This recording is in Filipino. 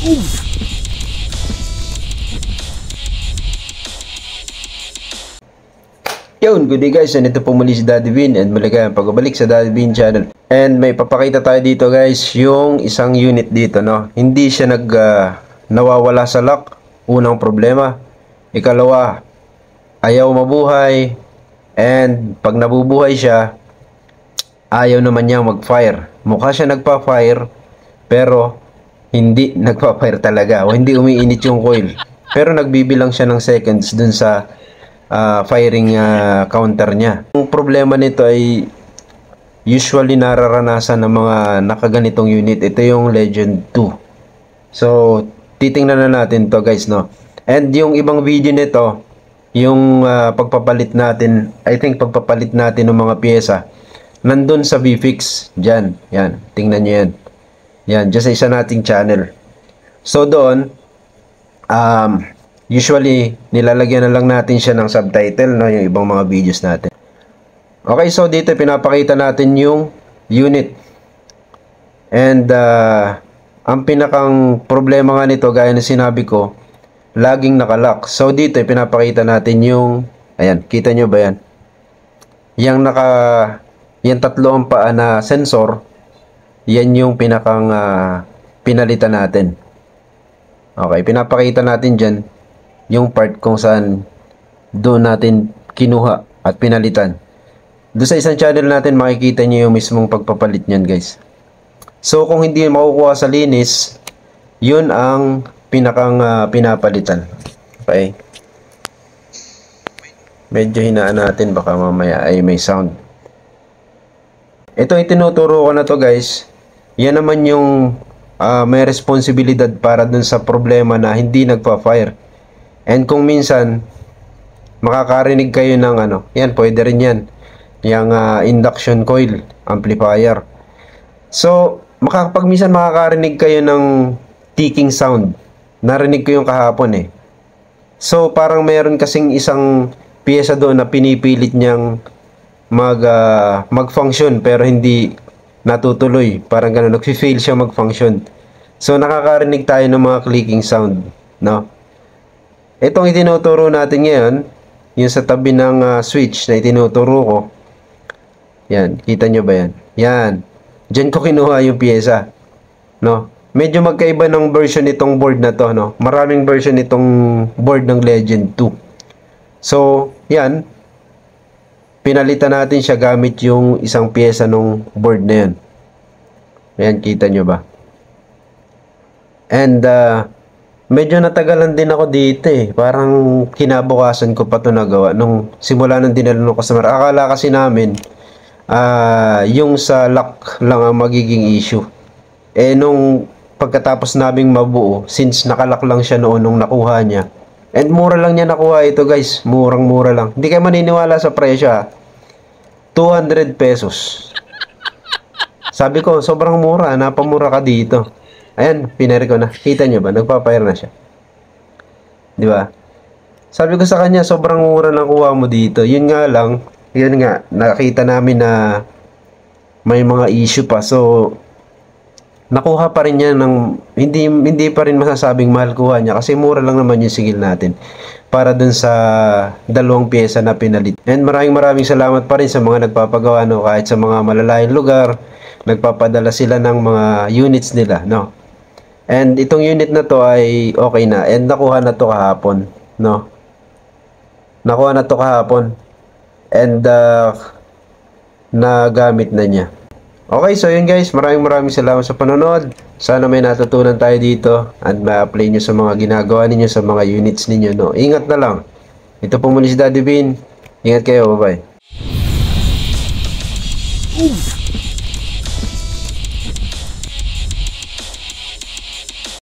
Yun, good day guys, and ito po muli si Daddy Bean and maligayang pagbabalik sa Daddy Bean channel. And may papakita tayo dito guys, yung isang unit dito, no. Hindi siya nawawala sa lock, unang problema. Ikalawa, ayaw mabuhay. And pag nabubuhay siya, ayaw naman niya mag-fire. Mukha siya nagpa-fire, pero hindi nagpa-fire talaga o hindi umiinit yung coil. Pero nagbibilang siya ng seconds dun sa firing counter niya. Ang problema nito ay usually nararanasan ng mga nakaganitong unit. Ito yung Legend 2. So, titingnan na natin to guys, no? And yung ibang video nito, yung pagpapalit natin, I think pagpapalit natin ng mga pyesa, nandun sa VFix. Diyan, yan. Tingnan nyo yan. Yan, dyan sa isa nating channel. So, doon, usually, nilalagyan na lang natin siya ng subtitle, no, yung ibang mga videos natin. Okay, so dito pinapakita natin yung unit. And ang pinakang problema nga nito, gaya na sinabi ko, laging nakalock. So dito pinapakita natin yung, ayan, kita nyo ba yan? Yung tatlong paa na sensor, yan yung pinakang pinalitan natin. Okay, pinapakita natin dyan yung part kung saan doon natin kinuha at pinalitan. Doon sa isang channel natin makikita nyo yung mismong pagpapalit nyan guys. So kung hindi makukuha sa linis, yun ang pinakang pinapalitan. Okay. Medyo hinaan natin, baka mamaya ay may sound. Ito itinuturo ko na to guys. Yan naman yung may responsibilidad para dun sa problema na hindi nagpa-fire. And kung minsan makakarinig kayo ng yan, pwede rin yan, yung induction coil amplifier. So pag minsan makakarinig kayo ng ticking sound, narinig ko yung kahapon So parang meron kasing isang pyesa doon na pinipilit niyang mag-function pero hindi natutuloy, parang gano'n, nag-fail siya mag-function. So nakakarinig tayo ng mga clicking sound, no? Itong itinuturo natin ngayon, yung sa tabi ng switch na itinuturo ko. Yan, kita nyo ba yan? Yan. Diyan ko kinuha yung pyesa. No? Medyo magkaiba ng version itong board na to, no? Maraming version itong board ng Legend 2. So, yan. Pinalitan natin siya gamit yung isang pyesa ng board na yan. Yan, kita nyo ba? And, medyo natagalan din ako dito Parang kinabukasan ko pa ito nagawa. Nung simula nang dinala ng customer. Akala kasi namin, yung sa lock lang ang magiging issue. Nung pagkatapos naming mabuo, since nakalock lang siya noon nung nakuha niya. And mura lang niya nakuha ito guys. Murang-mura lang. Hindi kayo maniniwala sa presyo 200 pesos. Sabi ko, sobrang mura. Napamura ka dito. Ayan, pinari ko na. Kita nyo ba? Nagpapire na siya. Di ba? Sabi ko sa kanya, sobrang mura ng kuha mo dito. Yun nga lang, yun nga, nakita namin na may mga issue pa. So, nakuha pa rin niya ng, hindi pa rin masasabing mahal kuha niya. Kasi mura lang naman yung sigil natin. Para dun sa dalawang pyesa na pinalit. And maraming salamat pa rin sa mga nagpapagawa, no? Kahit sa mga malalayong lugar, nagpapadala sila ng mga units nila, no? And itong unit na to ay okay na. And nakuha na to kahapon, no? Nakuha na to kahapon. And nagamit na niya. Okay, so yun guys. Maraming salamat sa panonood. Sana may natutunan tayo dito. And ma-apply nyo sa mga ginagawa ninyo, sa mga units ninyo, no? Ingat na lang. Ito po muli si Daddy Bean. Ingat kayo. Bye-bye.